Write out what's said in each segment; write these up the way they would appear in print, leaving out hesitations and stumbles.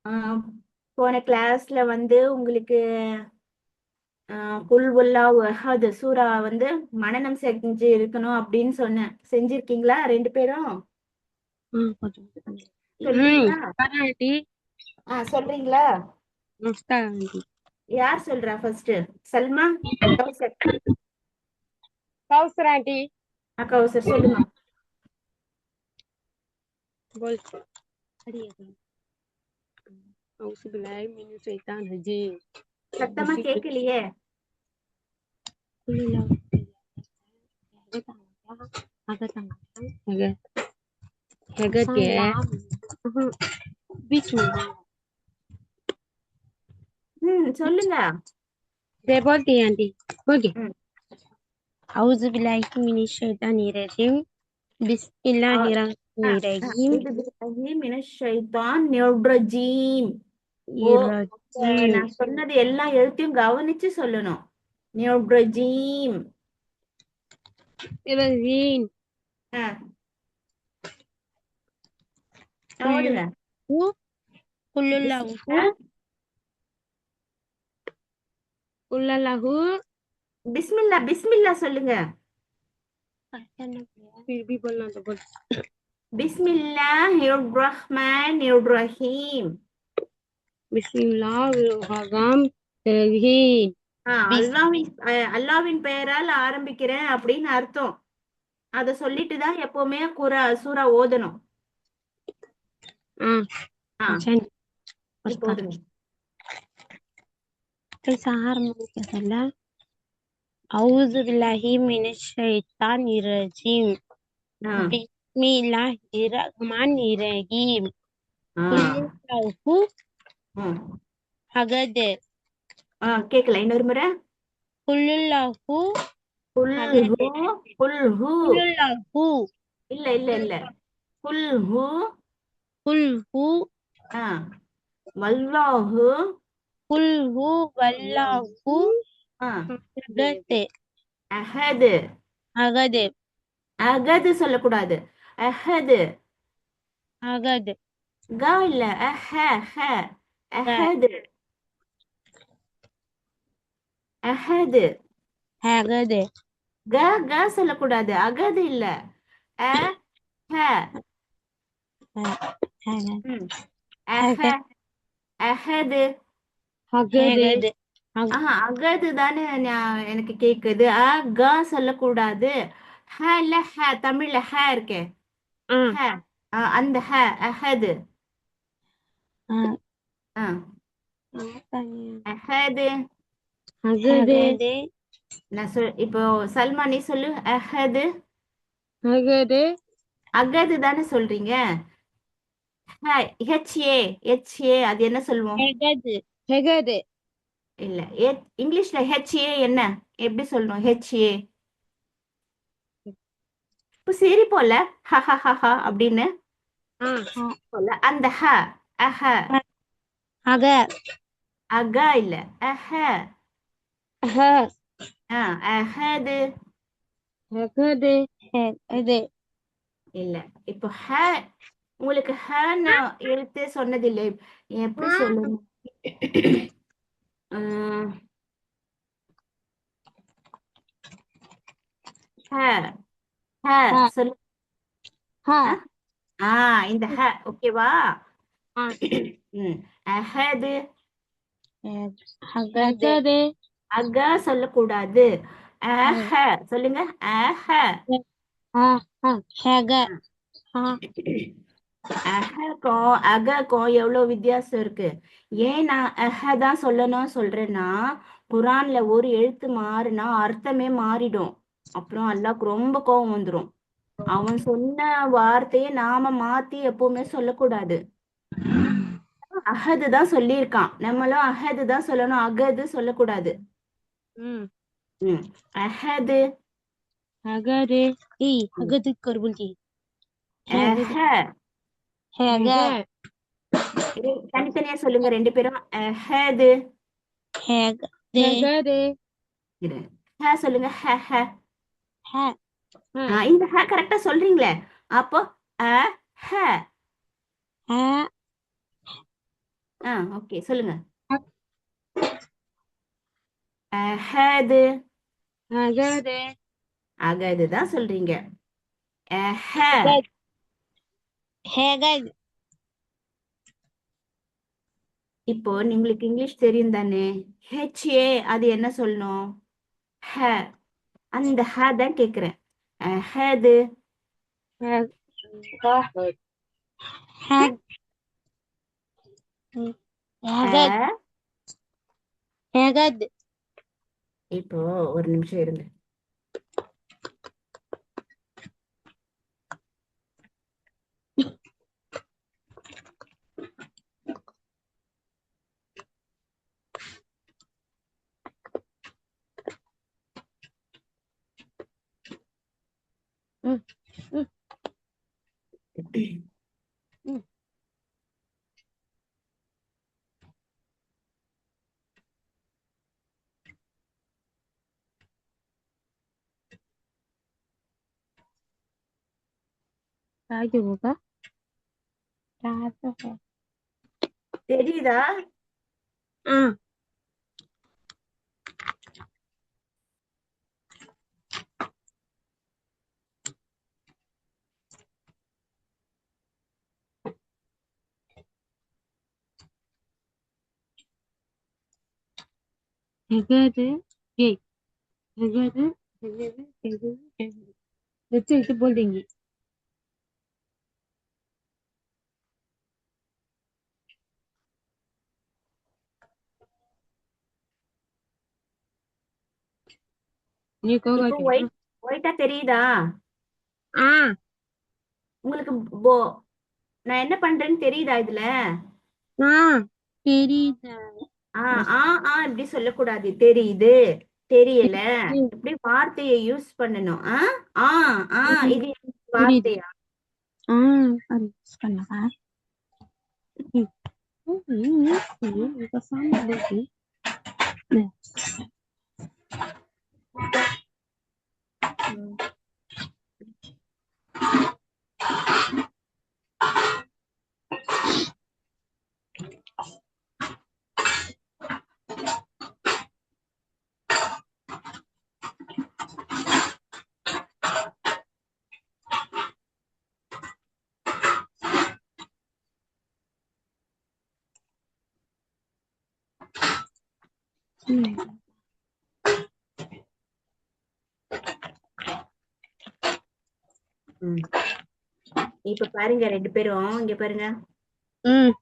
ஆஹ் போன கிளாஸ்ல வந்து உங்களுக்கு குல் உல்லாஹ் அஹத் சூரா வந்து மனனம் செஞ்சு இருக்கணும் அப்படின்னு சொன்னேன். செஞ்சிருக்கீங்களா ரெண்டு பேரும்? கொஞ்சம் இது பண்ணு. சொல்றீங்களா? வரேன் ஆண்டி. சொல்றீங்களா? நமஸ்கார் ஆண்டி. யார் சொல்றா ஃபர்ஸ்ட்? சல்மா? கௌசர்? கௌசர் ஆண்டி. கௌசர் சொல்லுங்க. बोल अरे औसु बिलाय मैंने शैतान रजीम சத்தமா बिस्मिल्लाह கேட்கலையே. हेगा हेगा के बिस्मिल्लाह சொல்லுங்க. दे बोलती आंटी बोल के ம். औसु बिलाय मैंने शैतान रजीम ஆ, ஆ, बिस्मिल्लाहिर रहीम இது பிஸ்மில்லாஹி மினஷ் ஷைத்தான் நிர்ரஜீம். ஓ, रजीम நான் சொன்னது எல்லா எழுத்தையும் கவனிச்சு சொல்லணும். நிர்ரஜீம். रजीम ஆ, ஓடுங்க. कुल्लल्लाहु कुल्लल्लाहु பிஸ்மில்லா பிஸ்மில்லா சொல்லுங்க. फिर भी बोलना तो बोल பிஸ்மில்லாஹிர் ரஹ்மானிர் ரஹீம். बिस्मिल्लाहिर्रहमानिर्रहीम அல்லாவின் பெயரால் ஆரம்பிக்கிறேன் அப்படின்னு அர்த்தம். அத சொல்லிட்டு தான் எப்பவுமே சூரா ஓதணும். ஆ, عشان இப்போ أصلا ஓதுங்க. سهر مكسلة أعوذ بالله من الشيطان الرجيم ஆ, بسم الله الرحمن الرحيم ஆ, قل الله ம். أحد கேக்கல, இன்னொரு முறை. قل الله أحد குல்ஹு. குல்ஹு. قل الله இல்ல இல்ல இல்ல. குல்ஹு. قل هو ஆ, வல்லாஹு. قل هو والله ஆ, أحد அஹது. أحد அகது சொல்லக்கூடாது. அஹது. أحد கா இல்ல. ஹ. அஹது. அஹது. أحد க க சொல்லக்கூடாது. அகது இல்ல. அ ஹ. ம். அஹ. அஹது. أحد அகது தானே எனக்கு கேக்குது. க சொல்லக்கூடாது. ஹ இல்ல ஹ. தமிழ்ல ஹ இருக்கே. ஹ. அந்த ஹ. அஹது. ஆ, அஹது. أحد நான் இப்போ சல்மா நீ சொல்லு. அஹது. أحد அகது தானே சொல்றீங்க. ஹெச்ஏ. ஹெச்ஏ அது என்ன சொல்லுவோம்? أحد أحد இல்ல. இங்கிலீஷ்ல ஹெச்ஏ என்ன எப்படி சொல்லணும்? ஹெச்ஏ இப்போ சரி போல. ஹஹஹஹா அப்படின்னு போல. அந்த ஹ. அஹ. أحد அகா இல்ல. அஹ. أحد அஹது. أحد أحد இல்ல. இப்போ ஹ. உங்களுக்கு ஹ நான் எழுத்து சொன்னதில்லை. எப்படி சொல்லணும்? உம், ஹ. ஹ சொல்லு. ஆ, இந்த ஹ ஓகேவா? ம். அஹது. أحد அக சொல்லக்கூடாது. அஹ சொல்லுங்க. அஹ. أحد அஹக்கும் அகக்கும் எவ்வளவு வித்தியாசம் இருக்கு. ஏன் நான் அஹ தான் சொல்லணும் சொல்றேன்னா, குரான்ல ஒரு எழுத்து மாறுனா அர்த்தமே மாறிடும். அப்புறம் அல்லாஹ்க்கு ரொம்ப கோவம் வந்துரும். அவன் சொன்ன வார்த்தையை நாம மாத்தி எப்பவுமே சொல்லக்கூடாது. அஹது தான் சொல்லியிருக்கான். நம்மளும் அஹது தான் சொல்லணும். அகது சொல்லக்கூடாது. ம். அஹது. أحد إيه أحد कर बोलती அஹ. أحد தனித்தனியா சொல்லுங்க ரெண்டு பேரும். அஹது. أحد இரு. ஹ சொல்லுங்க. ஹ ஹ. ها இந்த ஹ கரெக்டா சொல்றீங்களே. அப்போ அ ஹ. ها ஓகே சொல்லுங்க. அக்- அஹது. அகரே அகது தான் சொல்றீங்க. அஹ. ஹகத் ஹகத் இப்போ உங்களுக்கு இங்கிலீஷ் தெரியும் தானே? ஹெச்ஏ அது என்ன சொல்லணும்? ஹ. அந்த ஹ தான் கேக்குறேன். அஹது. ஹக் ஹக் ஹகத் அ. ஹகத் இப்போ ஒரு நிமிஷம் இருங்க. ம் ம் ம் आगे होगा है தெரியுதா? हाँ हगद ये हगद हगद हगद बच्चे इसे बोल देंगे ये कहोगा இப்போ क्या ஒயிட்டா தெரியுதா? हाँ உங்களுக்கு போ நான் என்ன பண்றேன்னு தெரியுதா இதுல? हाँ तेरी ஆ ஆ ஆ இப்படி சொல்லக்கூடாது. தெரியுது, தெரியல, இப்படி வார்த்தையை யூஸ் பண்ணணும். ஆ ஆ இது புரியுது வார்த்தையா? அது பண்ணவா இப்ப சாமி ம். ம். இப்ப பாருங்க, ரெண்டு பேரும் இங்க பாருங்க. ம்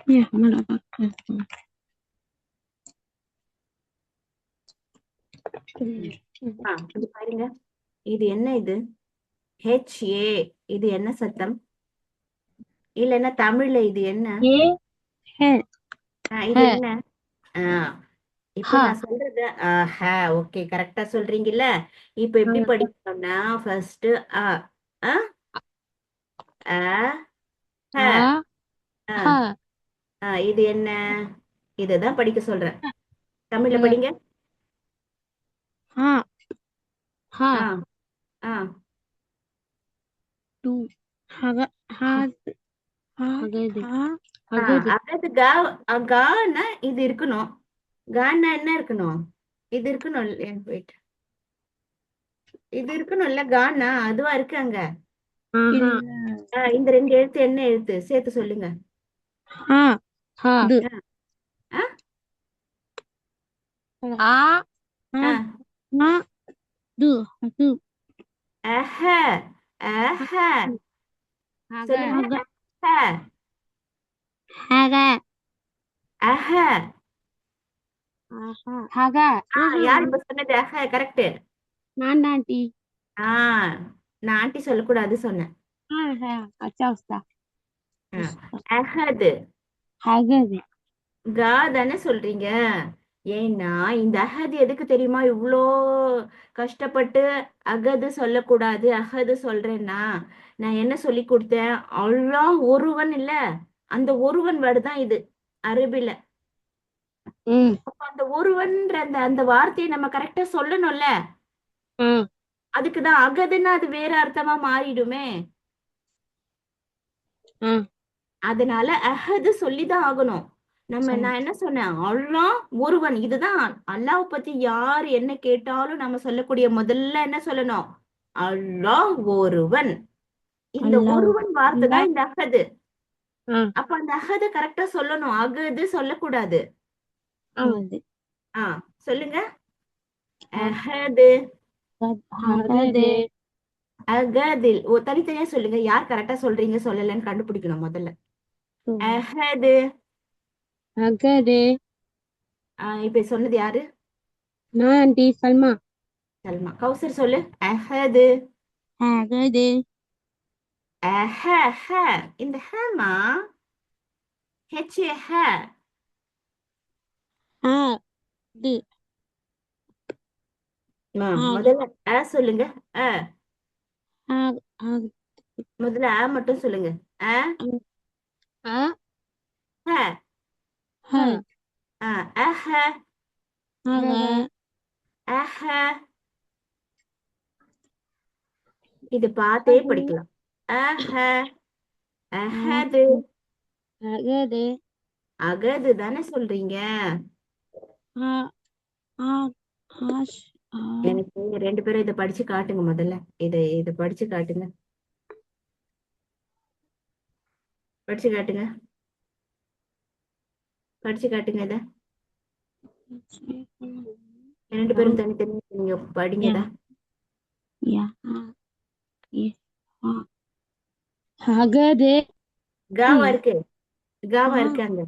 ये हमारा बात है இது பாருங்க. இது என்ன இது? ஹெச்ஏ. இது என்ன சத்தம்? இல்லைன்னா தமிழ்ல இது என்ன? ये है இது है என்ன? இப்போ हाँ நான் சொல்றது ஓகே, கரெக்டா சொல்றீங்கல்ல. இப்ப எப்படி हाँ படிக்கணும்னா ஃபர்ஸ்ட் அ அ அ ஹ हाँ அ, हाँ இது என்ன? இததான் படிக்க சொல்றேன். தமிழ்ல हाँ படிங்க. हाँ ஆ हाँ ஆ टू हगा हाँ हगद हाँ ஆ हगद அதாவது கான்னா இது இருக்கணும். கான்னா என்ன இருக்கணும்? இது இருக்கணும். வெயிட், இது இருக்கணும்ல. கானா அதுவா இருக்கு அங்க. हाँ இந்த ரெண்டு எழுத்து என்ன எழுத்து? சேர்த்து சொல்லுங்க. हाँ हाँ द ஆ आ ஆ हाँ हाँ द द அஹ அஹ हगा சொல்லுங்க. हगा அஹ हगा அஹ. हगा யார் இப்ப சொன்னது? அஹ கரெக்ட். நான் ஆண்டி ஆ நான் ஆண்டி சொல்லக்கூடாது சொன்னேன். हाँ है अच्छा उसका அஹது அகது கா தானே சொல்றீங்க. ஏன்னா இந்த அஹது எதுக்கு தெரியுமா இவ்வளோ கஷ்டப்பட்டு அகது சொல்லக்கூடாது அஹது சொல்றேன்னா, நான் என்ன சொல்லி கொடுத்தேன்? அல்லாஹ் ஒருவன் இல்ல, அந்த ஒருவன் வேர்டு தான் இது அரபில. அப்ப அந்த ஒருவன்ற அந்த அந்த வார்த்தையை நம்ம கரெக்டா சொல்லணும்ல. அதுக்குதான் அகதுன்னா அது வேற அர்த்தமா மாறிடுமே. அதனால அஹது சொல்லிதான் ஆகணும். நான் என்ன சொன்னேன்? அல்லாஹ் ஒருவன். இதுதான் அல்லாஹ் பத்தி யார் என்ன கேட்டாலும் நம்ம சொல்லக்கூடிய முதல்ல என்ன சொல்லணும்? அல்லாஹ் ஒருவன். இந்த ஒருவன் வார்த்தை தான் இந்த அஹது. அப்ப அந்த அஹது கரெக்டா சொல்லணும், அகது சொல்லக்கூடாது. சொல்லுங்க. அஹது அகது அகதில் தனித்தனியா சொல்லுங்க. யார் கரெக்டா சொல்றீங்க சொல்லலன்னு கண்டுபிடிக்கணும் முதல்ல. அஹது அகது. இப்ப சொன்னது யாரு? நான் ஆண்டி சல்மா. சல்மா. கௌசர் சொல்லு. அஹது அகது அஹ ஹ. இந்த ஹமா ஹெச் ஹ. அது முதல்ல அ சொல்லுங்க. அ அ முதல்ல அ மட்டும் சொல்லுங்க. அ ஹ. அஹ அஹ. இது பார்த்தே படிக்கலாம். அஹ அஹது அகது அகது தானே சொல்றீங்க. எனக்கு 2 பேரும் இதை படிச்சு காட்டுங்க முதல்ல. இதை படிச்சு காட்டுங்க. படிச்சு காட்டுங்க. படிச்சு காட்டுங்க. இத 2 பேரும் தனித்தனி நீங்க படிங்க. அகது காவா இருக்கு. காவா இருக்கு அங்க.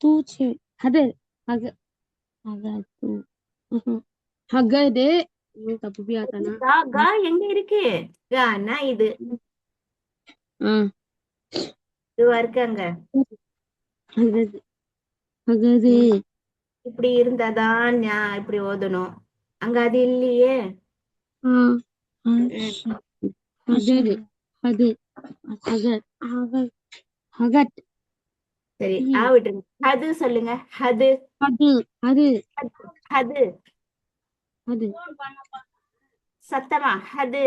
தூச்சி அது அக அகது அகது தப்பு பியாத்தானா. கா கா எங்க இருக்கு? கானா இது இதுவா இருக்கு அங்க. அகது அகது இப்படி இருந்தாதான் நான் இப்படி ஓதணும். அங்க அது இல்லையே. அகது அது அகத் அகத். சரி விட்டுருங்க. அது சொல்லுங்க. அது அது அது அது அது சத்தமா. அது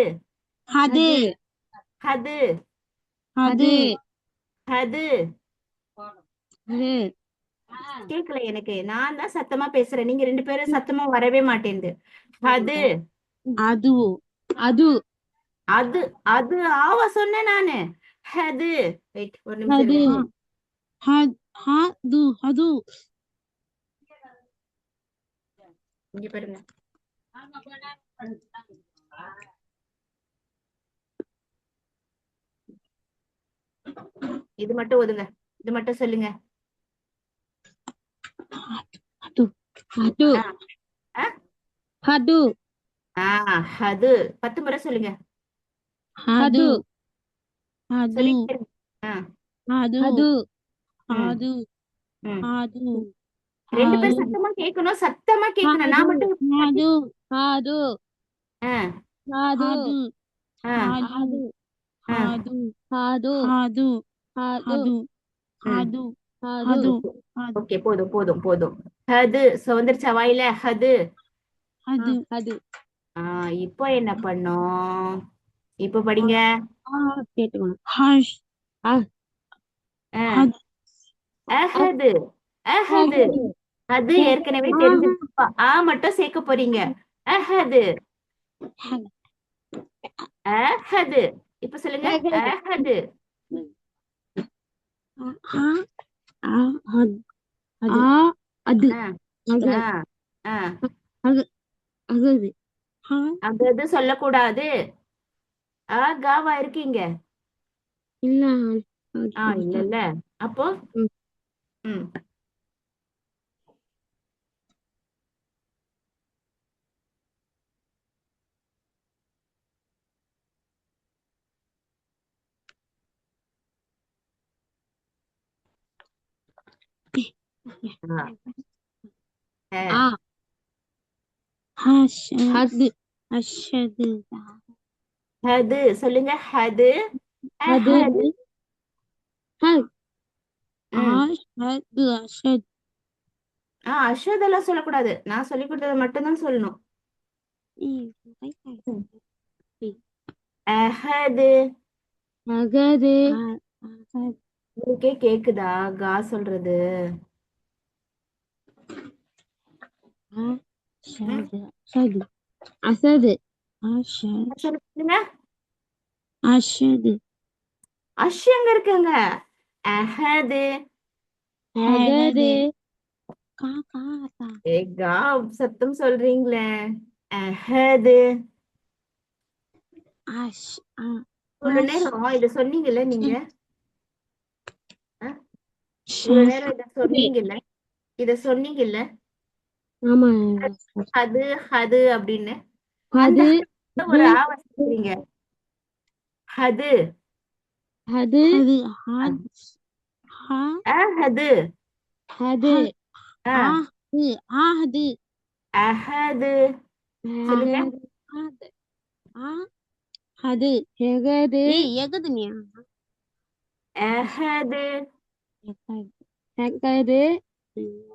அது அது அது அது கேக்கல எனக்கு. நான் தான் சத்தமா பேசுறேன். நீங்க 2 பேரும் சத்தமா வரவே மாட்டேங்குது. அது அது அது அது அது ஆவா சொன்னேன் நானு. அது வெயிட் ஒரு நிமிஷம் அது இருங்க. அது அது இங்க பாருங்க. இது மட்டும் ஓதுங்க. இது மட்டும் சொல்லுங்க. அது அது அது அது 10 முறை சொல்லுங்க. அது அது சொல்லிட்டே இருங்க. அது அது அது 2 பேர் சத்தமா கேட்கணும். சத்தமா கேட்கணும். நான் மட்டும் அது அது ஆ அது ஆ அது ஆ அது அது அது அது அது அது ஓகே, போதும் போதும் போதும். அது வந்துருச்சா வாயில? அது அது அது இப்போ என்ன பண்ணோம்? இப்போ படிங்க. கேட்டுக்கணும். ஹஷ் அஹது அஹது. அது ஏற்கனவே தெரிஞ்சிருப்பா. மட்டும் சேர்க்க போறீங்க. அஹது அஹது. இப்ப சொல்லுங்க. அஹது அது அகது சொல்லக்கூடாது. காவா இருக்கீங்க. இல்ல இல்லல்ல. அப்போ ம் ஆ, அ, ஆ ஹது அஷது ஹது சொல்லுங்க ஹது அது அஹது ஹத் ம் அஷது அஷத் அஷதெல்லாம் சொல்லக்கூடாது. நான் சொல்லி கொடுத்ததை மட்டும்தான் சொல்லணும். ம். அஹது அகது உங்களுக்கே கேக்குதா கா சொல்றது? ம்? அஷது அசது அஷத் சொல்லுங்க. அஷது அஷ் எங்க இருக்குங்க? அஹது அகது காக்கா கா சத்தம் சொல்றீங்களே. அஹது அஷ் இவ்வளவு நேரம் இத சொன்னீங்கல்ல நீங்க? இவ்வளவு நேரம் இத சொன்னீங்கல்ல ஆமா அது அது அப்படின்னு அந்த அது ஒரு வச்சிருக்கீங்க. அது அது அஹது அது ஆ, ஆஹது அஹது சொல்லுங்க. அது எகது எகதுனியா அஹது எகது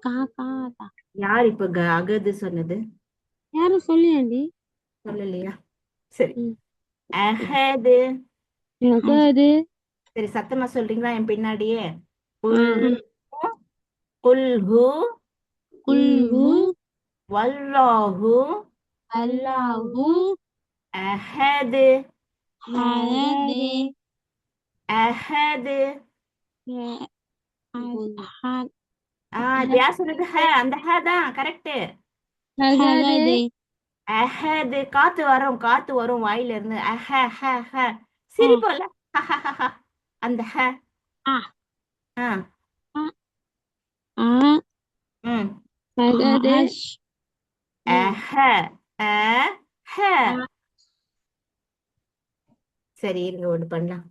காக்கா யார் இப்ப அகது சொன்னது? யாரும் சொல்லியாண்டி சொல்லலையா? சரி. அஹது எகது சரி, சத்தமா சொல்றீங்களா என் பின்னாடியே? குல் குல்ஹு குல்ஹு வல்லாஹு அல்லாஹு அஹது ஹது அஹது இப்ப யார் சொன்னது? அந்த தான் கரெக்ட். ஹகது அஹது காத்து வரும் வாயில இருந்து. சிரிப்போல அந்த ஆ ஆ ஆ ம் ஹகது அஹ அஹ சரி, இருங்க ஒண்ணு பண்ணலாம்.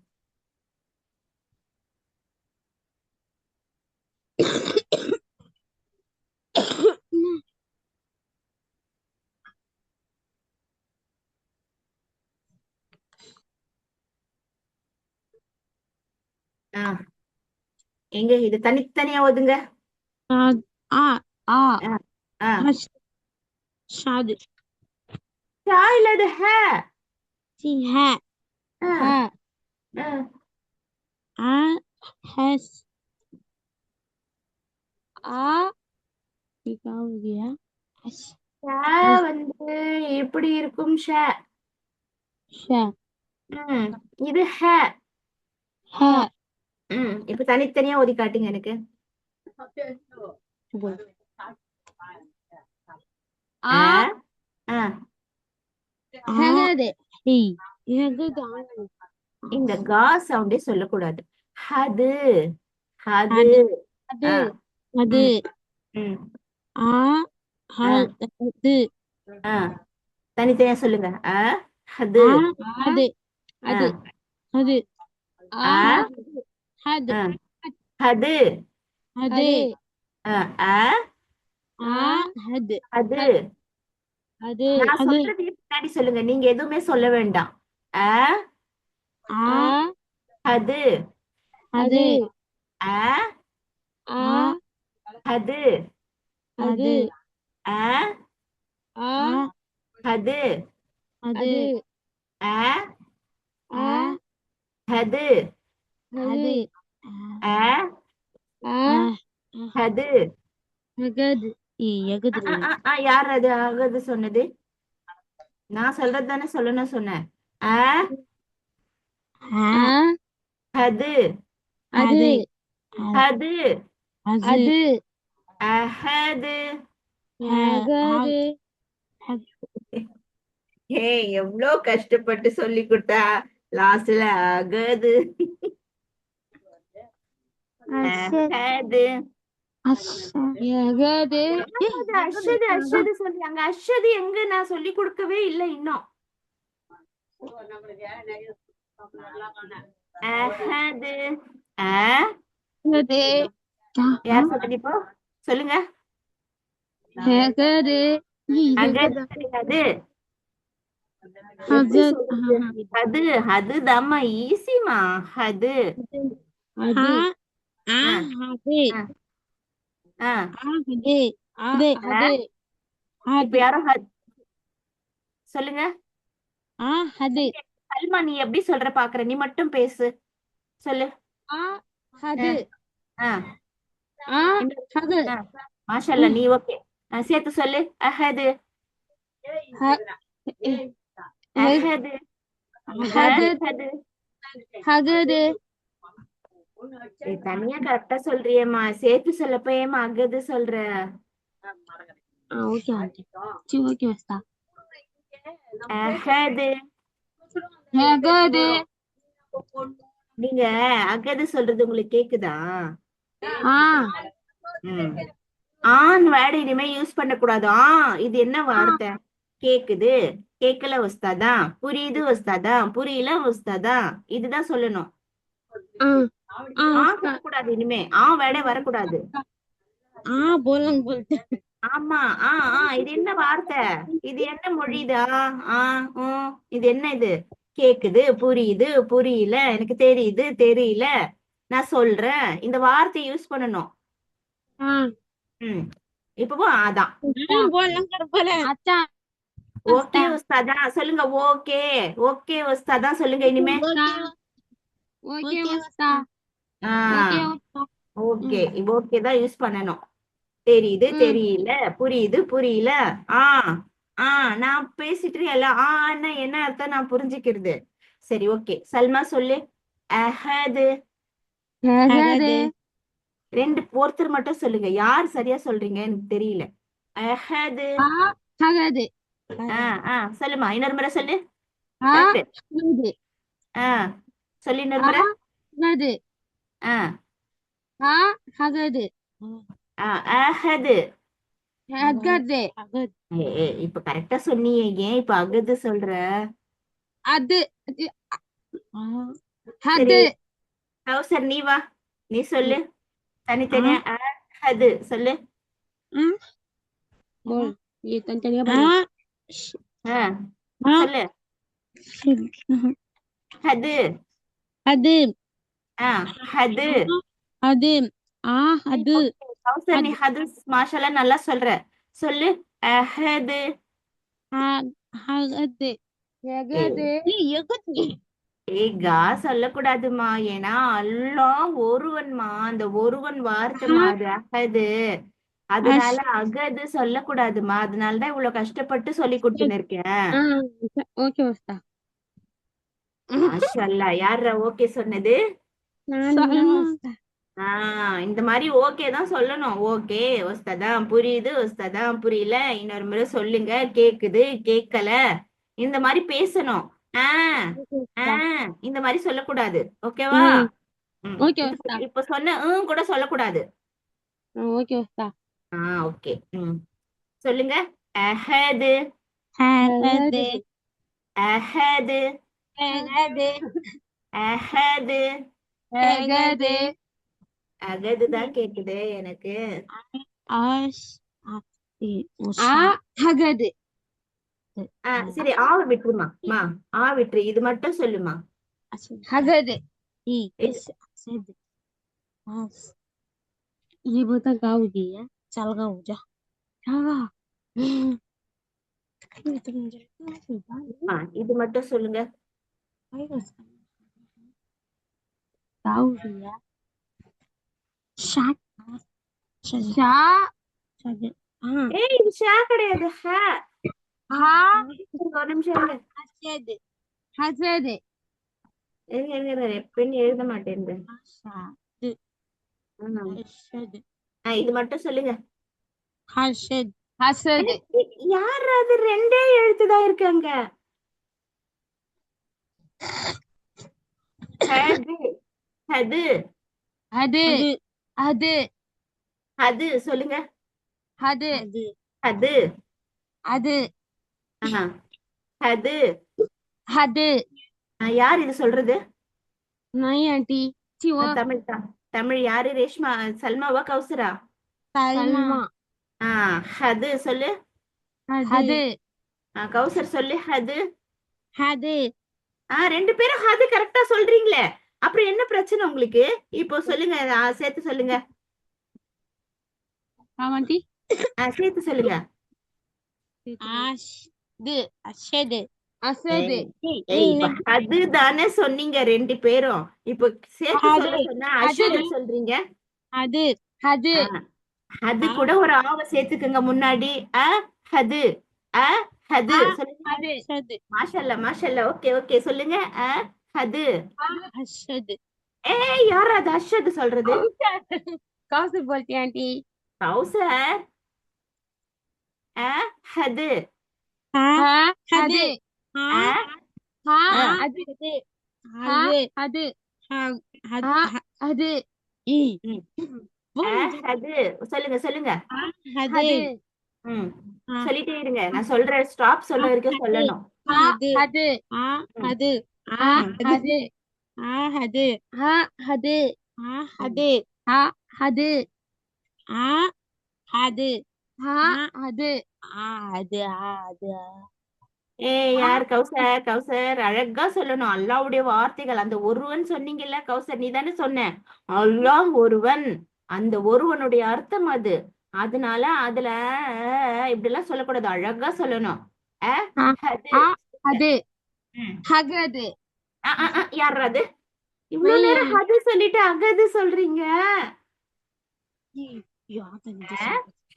ஆ எங்க இது தனித்தனியா ஓதுங்க. ஆ ஆ ஆ ஆ ஷாது இல்ல அது சி ஆ ஹ ஆ ஆ ஹஸ் ஆ இகாவுதியா ஹஸ் வந்து எப்படி இருக்கும்? ஷ ம் இது ஹ இப்ப தனித்தனியா ஓதி காட்டுங்க எனக்கு. ஆ ஆ ஹகது ஹகது இந்த கா சவுண்டே சொல்லக்கூடாது. ஹது ஹது அது ஆ அது ம் ஆ ஹது ஆ தனித்தனியா சொல்லுங்க. ஹது அது ஆ அது அது ஆ ஆ ஹது ஆ ஹது அது ஆ ஆ ஆ ஹது அது அது நான் அது சொல்றது பின்னாடி சொல்லுங்க. நீங்க எதுவுமே சொல்ல வேண்டாம். ஆ ஆ அது அது ஆ ஆ அது அது ஆ ஆ அது அது ஆ ஆ அது அது ஆ ஆ அது யகது யகது யார் அது ஆகுது சொன்னது? நான் சொல்றது தானே சொல்லணும் சொன்னேன். ஆ ஆ அது அது அது அது அஹது யகது எவ்வளோ கஷ்டப்பட்டு சொல்லி கொடுத்தா லாஸ்ட்ல அகது அஹது யகது அஷது சொல்லி அங்க அஷது எங்க நான் சொல்லி கொடுக்கவே இல்லை இன்னும். அஹது யார் சொன்னது இப்போ? சொல்லுங்க. ஹகரு அகது கிடையாது. எப்படி ஹகத் சொல்றது? அது அதுதாம்மா ஈஸிமா. அது அது ஆ, ஹது ஆ, ஆ. ஹது ஹது ஆ, ஹது இப்ப யாரும் சொல்லுங்க. ஹது சல்மா, நீ எப்படி சொல்ற பாக்குற? நீ மட்டும் பேசு. சொல்லு. ஹது ஆ, இன்னும். ஹது ஆ, மாஷல்லா, நீ ஓகே. சேர்த்து சொல்லு. அஹது அஹது ஹகத் அஹது. ஹகது தனியா கரெக்டா சொல்றியேம்மா, சேர்த்து சொல்லப்ப ஏமா அகது சொல்ற? ஓகே ஆண்டி சரி ஓகே வஸ்தா அஹது. ஹகது நீங்க அகது சொல்றது உங்களுக்கு கேக்குதா? ஆ ம். ஆன் வேர்டு இனிமே யூஸ் பண்ண கூடாது. இது என்ன வார்த்தை? கேக்குது, கேக்கல உஸ்தாதா, புரியுது உஸ்தாதா, புரியல உஸ்தாதா, இதுதான் சொல்லணும். சொல்லக்கூடாது இனிமே. வேர்டே வரக்கூடாது. போலங்க போல்ட்டு ஆமா. இது என்ன வார்த்தை? இது என்ன மொழிதா? ஆ இது என்ன இது? கேக்குது, புரியுது, புரியல, எனக்கு தெரியுது, தெரியல, நான் சொல்றேன், இந்த வார்த்தையை யூஸ் பண்ணணும். ம் இப்போ அதான். அச்சா ஓகே உஸ்தாதா சொல்லுங்க. ஓகே, ஓகே உஸ்தாதா சொல்லுங்க இனிமே. ஓகே வஸ்தா ஆ ஓகே வஸ்தா ஓகே, ஓகே தான் யூஸ் பண்ணணும். தெரியுது, தெரியல, புரியுது, புரியல. ஆ ஆ நான் பேசிட்டு எல்லாம் என்ன அர்த்தம் நான் புரிஞ்சுக்கிறது. சரி, ஓகே. சல்மா சொல்லு. அஹது. ஹகது ஒருத்தர் மட்டும் சொல்லுங்க. யார் சரியா சொல்றீங்க எனக்கு தெரியல. அஹது. ஹகது சொல்லுமா, இன்னொரு முறை சொல்லு. ஹகது கரெக்ட். சொல்லு இன்னொரு முறை. ஹகது ஆ ஹகது அஹது. ஹகது இப்ப கரெக்டா சொன்னீங்க, ஏன் இப்ப அகது சொல்ற? அது சரி, ஹது கௌசர் நீ வா, நீ சொல்லு. தனித்தனியா அஹது சொல்லு. बोल ये तंतनिया बोल சொல்லு. ஹது. அது ஹது. அது அது கௌசர், நீ ஹது மாஷால்லா நல்லா சொல்ற. சொல்லு. அஹது. ஹகது ஹகது ஏகா சொல்லக்கூடாதுமா, ஏன்னா அல்லாஹ் ஒருவன்மா, அந்த ஒருவன் வார்த்தைமா அது அஹது. அதனால அகது சொல்லக்கூடாதுமா, அதனாலதான் இவ்வளவு கஷ்டப்பட்டு சொல்லி கொடுத்துன்னு இருக்கேன். ஓகே வஸ்தா மாஷால்லா, யார ஓகே சொன்னது? இந்த மாதிரி ஓகே தான் சொல்லணும். ஓகே உஸ்தாதா, புரியுது உஸ்தாதா, புரியல, இன்னொரு முறை சொல்லுங்க, கேக்குது, கேட்கல, இந்த மாதிரி பேசணும். இந்த மாதிரி சொல்லக்கூடாது. ஓகேவா? ஓகே வஸ்தா இப்ப சொன்ன கூட சொல்லக்கூடாது. ஓகே வஸ்தா ஓகே. சொல்லுங்க. அஹது. ஹகது அஹது. ஹகது அஹது. ஹகது அகது தான் கேக்குது எனக்கு. ஹகது சரி, விட்டுருமா. விட்டுரு, இது மட்டும் சொல்லுமா. ஹகது இது ये बता गाओगी है चल गाओ जा हाँ இது மட்டும் சொல்லுங்க. गाओगी है शाक शा இது ஷா கிடையாது. ஒரு நிமிஷம் இருங்க. ஹசது ஹசது எப்பன்னு எழுத மாட்டேன். இது மட்டும் சொல்லுங்க. ஹசத் ஹசது யார் அது? ரெண்டே எழுத்துதான் இருக்காங்க. ஹது. ஹது. அது அது அது சொல்லுங்க. அது அது. அது அது. அது யார் இது சொல்றது? नहीं आंटी தமிழ் தான். தமிழ் யாரு? ரேஷ்மா, சல்மாவா, கௌசரா? சல்மா ஹது சொல்லு. ஹது கௌசர் சொல்லு ஹது. ஹது ரெண்டு பேரும் ஹது கரெக்டா சொல்றீங்களே, அப்புறம் என்ன பிரச்சனை உங்களுக்கு? இப்போ சொல்லுங்க, சேர்த்து சொல்லுங்க. ஆமாண்டி சேர்த்து சொல்லுங்க. அஷ்து அஷது அசது இப்ப அது தானே சொன்னீங்க ரெண்டு பேரும். இப்போ சேர்த்து சொல்ல சொன்னா அஷத சொல்றீங்க. அது ஹது அது கூட ஒரு ஆவ சேர்த்துக்குங்க முன்னாடி. ஹது ஹது சொல்லுங்க. அஷது மாஷல்லா மாஷல்லா. ஓகே ஓகே சொல்லுங்க. ஹது. அஷது யார் அது அஷது சொல்றது? காசு போல்ட்டி ஆண்டி. கௌசர். ஹது. ஹது அது அது அது ஹது சொல்லுங்க சொல்லுங்க. அது சொல்லிட்டே இருங்க, நான் சொல்றேன். ஸ்டாப் சொல்ற வரைக்கும் சொல்லணும். அது அது அது அது அது அது அது அது அது அது அது அது யார்? கௌசர் கௌசர் அழகா சொல்லணும். அல்லாவுடைய வார்த்தைகள். அந்த ஒருவன் சொன்னீங்கல்ல கௌசர், நீ தானே சொன்ன அல்லாஹ் ஒருவன். அந்த ஒருவனுடைய அர்த்தம் அது. அதனால அதுல இப்படி எல்லாம் சொல்லக்கூடாது, அழகா சொல்லணும். ஹது. அது ம். ஹகது யார் அது? இவ்வளவு நேரம் ஹது சொல்லிட்டு அகது சொல்றீங்க.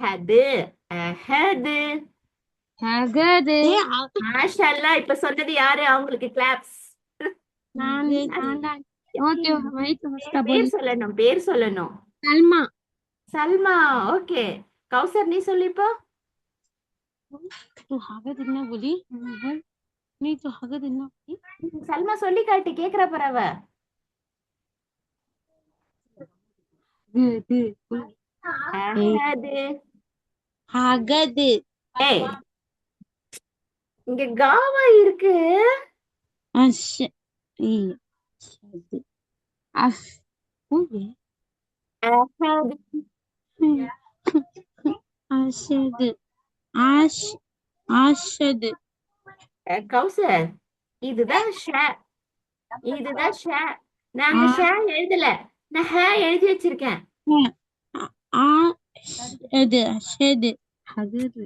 ஹது அஹது ஹகது மாஷல்லா. இப்ப சொன்னது யாரு? அவங்களுக்கு கிளாப்ஸ். பேர் சொல்லணும், பேர் சொல்லணும். சல்மா சல்மா. ஓகே கௌசர் நீ சொல்லு இப்போ. तू हगद ना बोली नहीं तो हगद ना बोली சல்மா சொல்லி காட்டு, கேக்குறா பரவ. அஹது. हगद ஏய் இங்க காவா இருக்கு. अश अशद अफ ओके அஹது. अशद आश अशद கௌசர் இதுதான் ஷ. இதுதான் ஷ. நாங்க ஷ எழுதல, நான் ஹ எழுதி வச்சிருக்கேன். अशद अशद हगद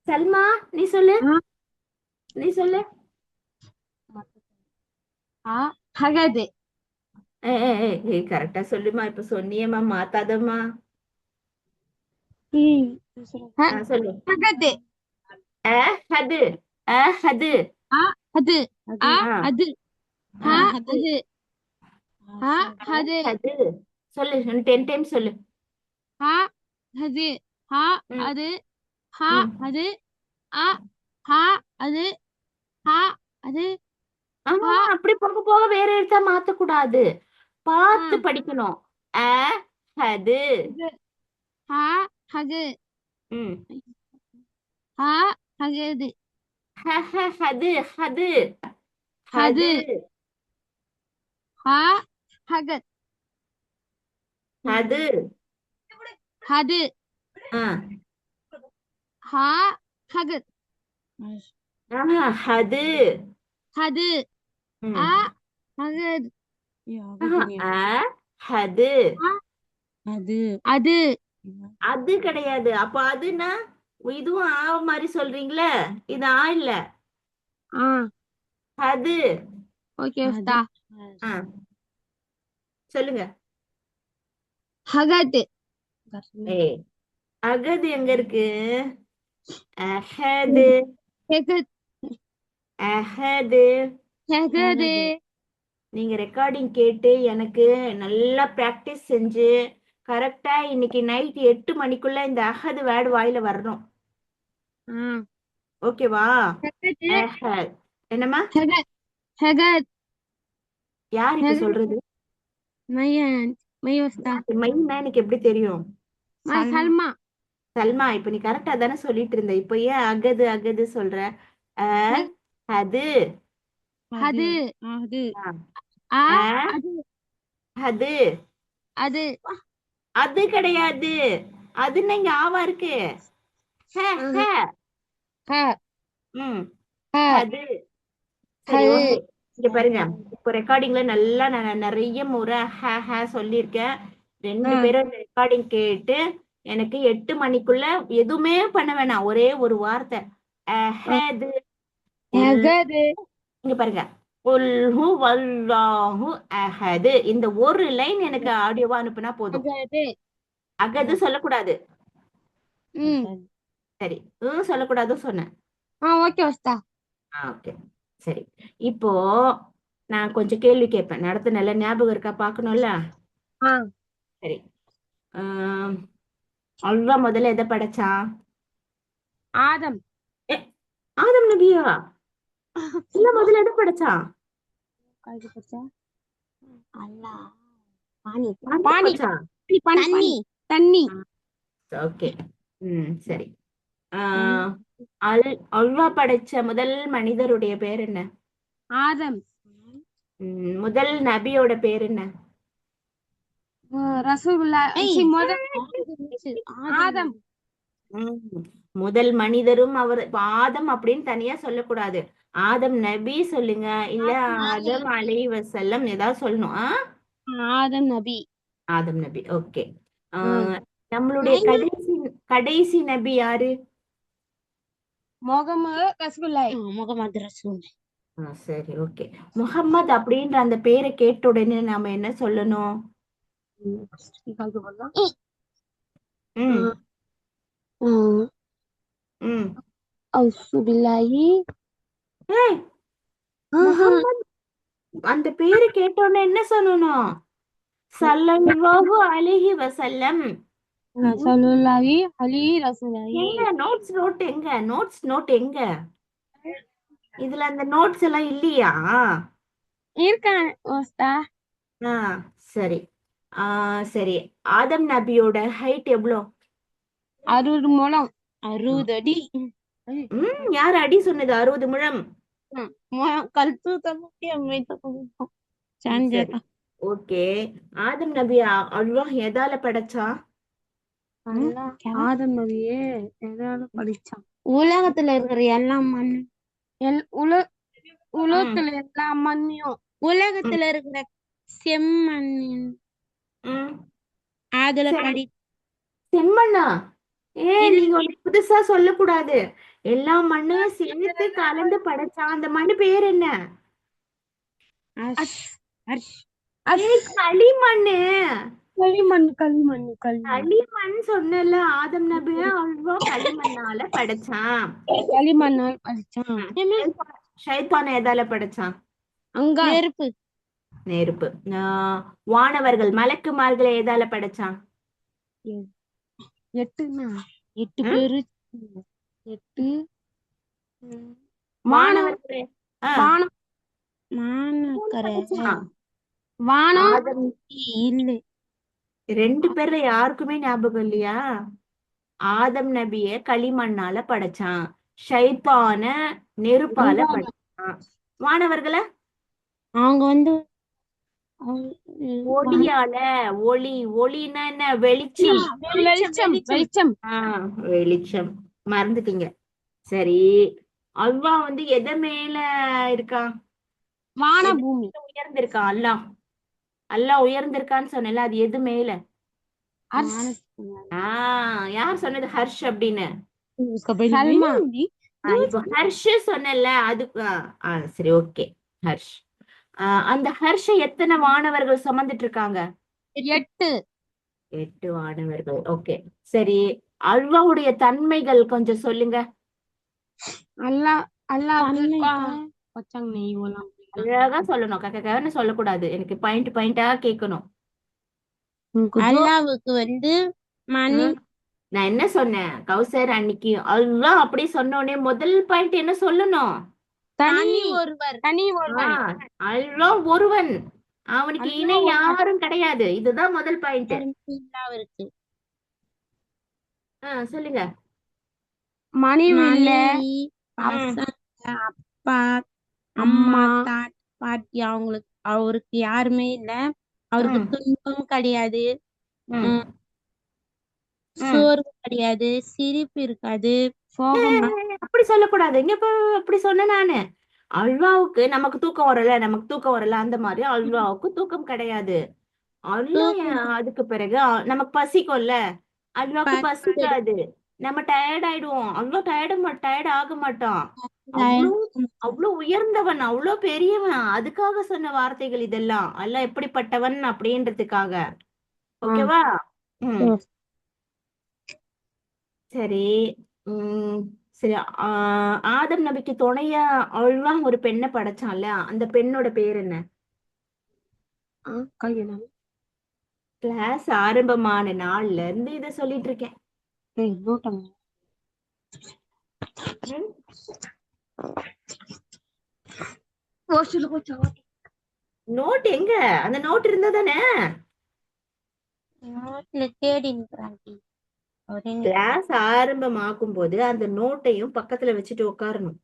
சல்மா நீ சொல்லு, நீ சொல்லு. हगद கரெக்டா சொல்லுமா. இப்ப சொன்னியம்மா, மாத்தாதம்மா. சொல்லு. हगद அஹது அஹது அது அது அது அது அது சொல்லு. 10 டைம் சொல்லு. அது ம். அது ம். அது அது அது அப்படி போக போக வேற எழுத்தா மாத்தக்கூடாது, பார்த்து படிக்கணும். அது அது ம். அது அது அது அது அது ஹகத் அது அது ஹகத் அது அது ம். ஹகத் அது அது அது அது கிடையாது. அப்ப அதுன்னா இதுவும் ஆ மாதிரி சொல்றீங்களே, இது ஆ இல்ல. அது ஓகே உஸ்தா சொல்லுங்க. ஹகத் அகது எங்க இருக்கு? அஹது ஹகத் அஹது. ஹகத் நீங்க ரெக்கார்டிங் கேட்டு எனக்கு நல்லா பிராக்டிஸ் செஞ்சு கரெக்டா இன்னைக்கு நைட் 8 மணிக்குள்ள இந்த அஹது வேர்டு வாயில வரணும். ஓகேவா? என்னம்மா? ஹகத் யார் இப்ப சொல்றது? மைனா எனக்கு எப்படி தெரியும்? சல்மா சல்மா. இப்ப நீ கரெக்டா தானே சொல்லிட்டு இருந்த, இப்ப ஏன் அகது அகது சொல்ற? அது அது அது அது அது கிடையாது. அதுன்னு இங்க ஆவா இருக்கு. ஹ ஹ ஹ ம் ஹ அது. சரி ஹல் ஓகே. இங்க பாருங்க, இப்போ ரெக்கார்டிங்ல நல்லா நான் நிறைய முறை ஹ ஹ சொல்லியிருக்கேன். ரெண்டு பேரும் ரெக்கார்டிங் கேட்டு எனக்கு 8 மணிக்குள்ள எதுவுமே பண்ண வேணாம், ஒரே ஒரு வார்த்தை அஹது. உல் அகது இங்க பாருங்க, உல்ஹு வல்லாஹு அஹது. இந்த ஒரு லைன் எனக்கு ஆடியோவா அனுப்புனா போதும். அகது அகது சொல்லக்கூடாது. ம் சரி, சொல்லக்கூடாதுன்னு சொன்னேன். ஓகே உஸ்தா. ஓகே. சரி, இப்போ நான் கொஞ்சம் கேள்வி கேட்பேன், நடத்த நல்ல ஞாபகம் இருக்கா பார்க்கணும்ல. ஆ சரி. ஆஹ் அல்வா முதல்ல எதை படைச்சான்? ஆதம் ஏ, ஆதம் நபியா? இல்ல, முதல்ல எதை படைச்சான்? கழுகு பச்சா அல்லாஹ் பானி பானிய பானி படைச்சான். பானி பானி தண்ணி ஓகே. சரி. ஆஹ் அல் அல்வா படைச்ச முதல் மனிதருடைய பேர் என்ன? ஆதம் முதல் நபியோட பேர் என்ன? ரசூலுல்லாஹ் ஆதம் ம், முதல் மனிதரும் அவர். இப்ப ஆதம் அப்படின்னு தனியா சொல்லக்கூடாது, ஆதம் நபி சொல்லுங்க, இல்ல ஆதம் அலைஹி வஸல்லம் ஏதாவது சொல்லணும். ஆதம் நபி ஆதம் நபி. ஓகே. நம்மளுடைய கடைசி கடைசி நபி யாரு? முகமது ரசூல். சரி, ஓகே. முஹம்மது அப்படின்ற அந்த பேரை கேட்ட உடனே நாம என்ன சொல்லணும்? ம் ம் அவுசுபில்லாஹி ஏய், முஹம்மது அந்த பேரை கேட்ட உடனே என்ன சொல்லணும்? ஸல்லல்லாஹு அலைஹி வஸல்லம். சல்லுல்லாஹி அலைஹி ரசூலுல்லாஹி. எங்க நோட்ஸ் நோட் எங்க? நோட்ஸ் நோட் எங்க? இதுல அந்த நோட்ஸ் எல்லாம் இல்லையா? இருக்கான் உஸ்தா. ஆ சரி. சரி, ஆதம் நபியோட ஹைட் எவ்வளோ? 60 முழம் 60 அடி. யார் அடி சொன்னது? 60 முழம். கழுத்து தம்பி அமைத்த சரி, ஓகே. ஆதம் நபி அல்லாஹ் எதால படைச்சான்? ஆதம் நபியே எதால படிச்சான்? உலகத்துல இருக்கிற எல்லா மண் உலகத்துல எல்லா மண்ணையும், உலகத்துல இருக்கிற செம்மண்ணையும் ம் அதுல சரி, படி. செம்மண்ணா? நீங்க ஒண்ணு புதுசா சொல்லக்கூடாது. எல்லா மண்ணையும் சேர்த்து கலந்து படைச்சான். அந்த மண்ணு பேர் என்ன? களிமண்ணு. களிமண் களிமண் களிமண் களிமண் சொன்னல, ஆதம் நபிய அல்வா களிமண்ணால படைச்சான். களிமண்ணால் படிச்சான். ஷைத்தான எதால படைச்சான்? அங்க நெருப்பு. நெருப்பு. வானவர்கள் மலக்குமார்களை எதால படைச்சான்? 8 பேரு. 8 வானவர்களே. வானம் வானம் ஆதம் இல்லை. 2 பேர்ல யாருக்குமே ஞாபகம் இல்லையா? ஆதம் நபிய களிமண்ணால படைச்சான், ஷைத்தான நெருப்பால படைச்சான், வானவர்களை அவங்க வந்து ஒளியால. ஒளினா என்ன? வெளிச்சம். வெளிச்சம் வெளிச்சம் வெளிச்சம். மறந்துட்டீங்க. சரி, அல்லாஹ் வந்து எதை மேல இருக்கான்? வான பூமி உயர்ந்திருக்கான் அல்லாஹ். அல்லாஹ் உயர்ந்திருக்கான்னு சொன்னல, அது எது மேல? யார் சொன்னது ஹர்ஷ் அப்படின்னு? சல்மா. இப்போ ஹர்ஷ் சொன்னல, அது சரி, ஓகே. ஹர்ஷ். அந்த ஹர்ஷ எத்தனை வானவர்கள் சுமந்துட்டு இருக்காங்க? 8 8 வானவர்கள். ஓகே. சரி, அல்லாஹ்வுடைய தன்மைகள் கொஞ்சம் சொல்லுங்க. அல்லாஹ் அழகா சொல்லணும், கக்கன்னு சொல்லக்கூடாது, எனக்கு பாயிண்ட் பாயிண்டா கேட்கணும். அல்லாஹ்வுக்கு வந்து மணி. நான் என்ன சொன்னேன் கௌசர் அன்னைக்கு? அல்லாஹ் அப்படி சொன்னோடனே முதல் பாயிண்ட் என்ன சொல்லணும்? தனி ஒருவர். அல்லாஹ் ஒருவன், அவனுக்கு இணை யாரும் கிடையாது. இதுதான் முதல் பாயிண்ட். இருக்கு. சொல்லுங்க. மனைவி இல்ல, அப்பா அம்மா பாட்டி, அவருக்கு யாருமே இல்ல. அவருக்கு துன்பம் கிடையாது. ம் சோர்வு கிடையாது, சிரிப்பு இருக்காது, சோகமா அப்படி சொல்லக்கூடாது. இங்க இப்ப அப்படி சொன்னேன் நானு. அல்வாவுக்கு நமக்கு தூக்கம் வரல, நமக்கு தூக்கம் வரல, அந்த மாதிரி அல்வாவுக்கு தூக்கம் கிடையாது. அல்வா தூக்கம் அதுக்கு பிறகு நமக்கு பசிக்கும்ல, அல்வாக்கு பத்து பசிக்காது. நம்ம டயர்ட் ஆயிடுவோம். அவ்வளோ டயர்ட் ஆக மாட்டான். அவ்வளோ அவ்வளோ உயர்ந்தவன், அவ்வளோ பெரியவன். அதுக்காக சொன்ன வார்த்தைகள் இதெல்லாம். அல்லாஹ் எப்படிப்பட்டவன் அப்படின்றதுக்காக. ஓகேவா? ம் சரி. உம் சரி. ஆதம் நபிக்கு துணையா அல்வாஹ் ஒரு பெண்ணை படைச்சான்ல, அந்த பெண்ணோட பேர் என்ன? கல்யாணம். கிளாஸ் ஆரம்பமான நாள்ல இருந்து இத சொல்லிட்டு இருக்கேன். ம்? நோட் எங்க? அந்த நோட் இருந்தா தானே. தேடி நிக்கிறாங்க. கிளாஸ் ஆரம்பமாக்கும் போது அந்த நோட்டையும் பக்கத்துல வச்சுட்டு உட்காரணும்.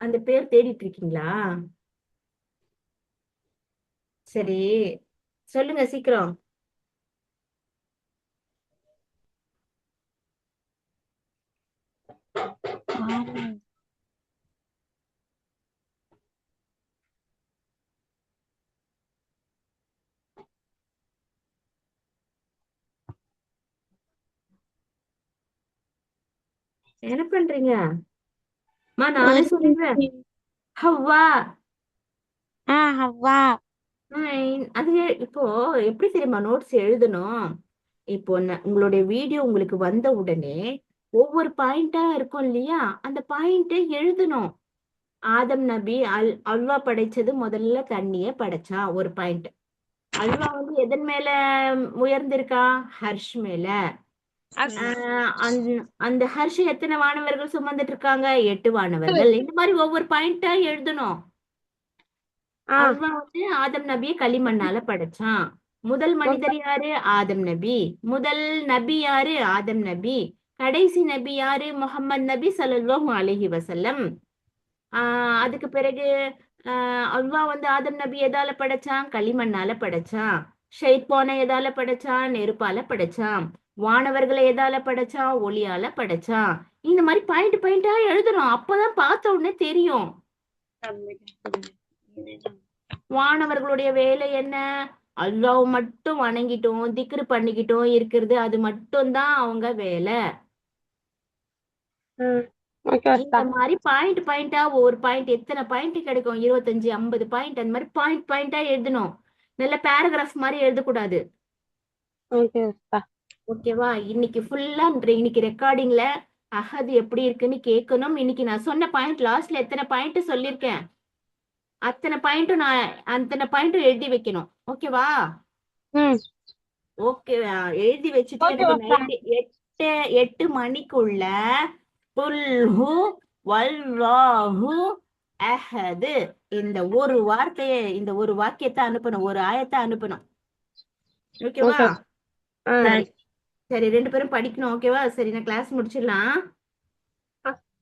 அந்த பேர் தேடிட்டு இருக்கீங்களா? சரி, சொல்லுங்க சீக்கிரம். என்ன பண்றீங்க? நானே சொல்லிடுறேன். ஹவ்வா. ஹவ்வா. அது இப்போ எப்படி தெரியுமா நோட்ஸ் எழுதணும்? இப்போ உங்களுடைய வீடியோ உங்களுக்கு வந்த உடனே ஒவ்வொரு பாயிண்டா இருக்கும் இல்லையா, அந்த பாயிண்ட் எழுதணும். ஆதம் நபி அல்வா படைச்சது முதல்ல தண்ணிய படைச்சா ஒரு பாயிண்ட். அல்வா வந்து எதன் மேல உயர்ந்திருக்கா? ஹர்ஷ் மேல. அந்த ஹர்ஷ் எத்தனை வானவர்கள் சுமந்துட்டு இருக்காங்க? 8 வானவர்கள். இந்த மாதிரி ஒவ்வொரு பாயிண்டா எழுதணும். அல்வா வந்து ஆதம் நபியை களிமண்ணால படைச்சான். முதல் மனிதர் யாரு? ஆதம் நபி. முதல் நபி யாரு? ஆதம் நபி. கடைசி நபி யாரு? முகமது நபி ஸல்லல்லாஹு அலைஹி வஸல்லம். அதுக்கு பிறகு அல்லாஹ் வந்து ஆதம் நபி எதால படைச்சான்? களிமண்ணால படைச்சான். ஷைத்தானை எதால படைச்சான்? நெருப்பால படைச்சான். வானவர்களை எதால படைச்சான்? ஒளியால படைச்சான். இந்த மாதிரி பாயிண்ட் பாயிண்டா எழுதணும். அப்பதான் பார்த்த உடனே தெரியும். வானவர்களுடைய வேலை என்ன? அல்லாஹ் மட்டும் வணங்கிட்டோம், திக்ரு பண்ணிக்கிட்டோம் இருக்கிறது, அது மட்டும்தான் அவங்க வேலை. இந்த மாதிரி பாயிண்ட் பாயிண்டா ஒவ்வொரு பாயிண்ட் எத்தனை பாயிண்ட் கிடைக்கும்? 25 50 பாயிண்ட். அந்த மாதிரி பாயிண்ட் பாயிண்டா எழுதணும். நல்ல பேராகிராஃப் மாதிரி எழுதக்கூடாது. ஓகேவா? இன்னைக்கு ஃபுல்லா இன்னைக்கு ரெக்கார்டிங்ல அஹது எப்படி இருக்குன்னு கேட்கணும். இன்னைக்கு நான் சொன்ன பாயிண்ட் லாஸ்ட்ல எத்தனை பாயிண்ட் சொல்லியிருக்கேன், அத்தனை பாயிண்ட்டும் எழுதி வைக்கணும். ஓகேவா? ஓகே. எழுதி வச்சுட்டு எனக்கு நைட்டு 8 மணிக்குள்ள குல்ஹு வல்லாஹு அஹது இந்த ஒரு வார்த்தையை, இந்த ஒரு வாக்கியத்தை அனுப்பணும், ஒரு ஆயத்தை அனுப்பணும். ஓகேவா? சரி சரி, 2 பேரும் படிக்கணும். ஓகேவா? சரி, நான் கிளாஸ் முடிச்சிடலாம்.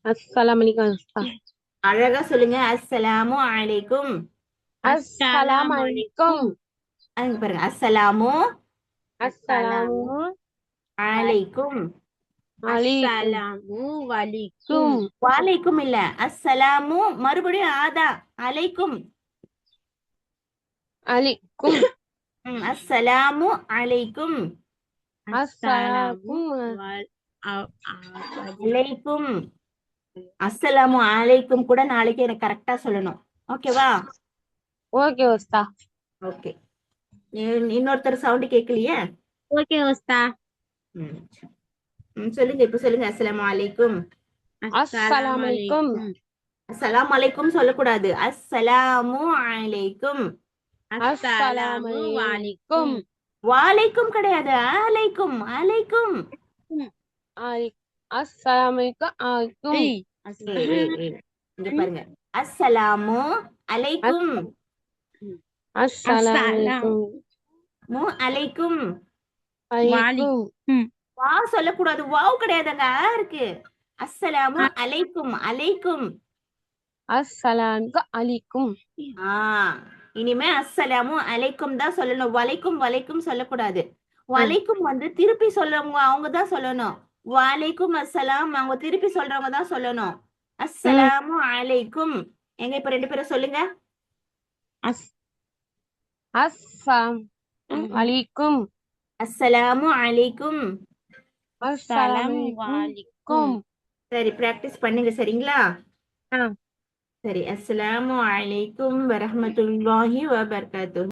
அஸ்ஸலாமு அலைக்கும். அழகா சொல்லுங்க. அஸ்ஸலாமு அலைக்கும். அஸ்ஸலாமு அலைக்கும். அங்க பாருங்க. அஸ்ஸலாமு அஸ்ஸலாமு அலைக்கும். அஸ்ஸலாமு அலைக்கும். வலைக்கும் இல்ல, அஸ்ஸலாமு மறுபடியும் ஆதா அலைக்கும். அலைக்கும். அஸ்ஸலாமு அலைக்கும். அஸ்ஸலாமு அலைக்கும். அஸ்ஸலாமு அலைக்கும் கூட நாளைக்கு எனக்கு கரெக்டா சொல்லணும். ஓகேவா? ஓகே உஸ்தா. ஓகே. இன்னொருத்தர் சவுண்ட் கேட்கலையே. ஓகே உஸ்தா. சொல்லுங்க, இப்ப சொல்லுங்க. அஸ்ஸலாமு அலைக்கும். அஸ்ஸலாமு அலைக்கும். அஸ்ஸலாமு அலைக்கும் சொல்லக்கூடாது. அஸ்ஸலாமு அலைக்கும். அஸ்ஸலாமு அலைக்கும். வாலைக்கும் கிடையாது, அலைக்கும் அலைக்கும். அஸ்ஸலாமு அலைக்கும். இங்க பாருங்க. அஸ்ஸலாமு அலைக்கும். அஸ்ஸலாமு அலைக்கும். அலைக்கும். வா சொல்லக்கூடாது, வாவ் கிடையாதுங்க, இருக்கு. அஸ்ஸலாமு அலைக்கும் அலைக்கும். அஸ்ஸலாமு அலைக்கும். இனிமே அஸ்ஸலாமு அலைக்கும் தான் சொல்லணும். வலைக்கும் வலைக்கும் சொல்லக்கூடாது. வலைக்கும் வந்து திருப்பி சொல்லவங்க அவங்க தான் சொல்லணும். வலைக்கும் அஸ்ஸலாம் அவங்க திருப்பி சொல்றவங்க தான் சொல்லணும். அஸ்ஸலாமு அலைக்கும். எங்க இப்ப 2 பேரும் சொல்லுங்க. அஸ்ஸலாமலைக்கும். அஸ்ஸலாமு அலைக்கும். அஸ்ஸலாமலைக்கும். சரி, பிராக்டிஸ் பண்ணுங்க சரிங்களா? ஆ. சரி, அஸ்ஸலாமு அலைக்கும் வரஹ்மத்துல்லாஹி வபரகாத்துஹு.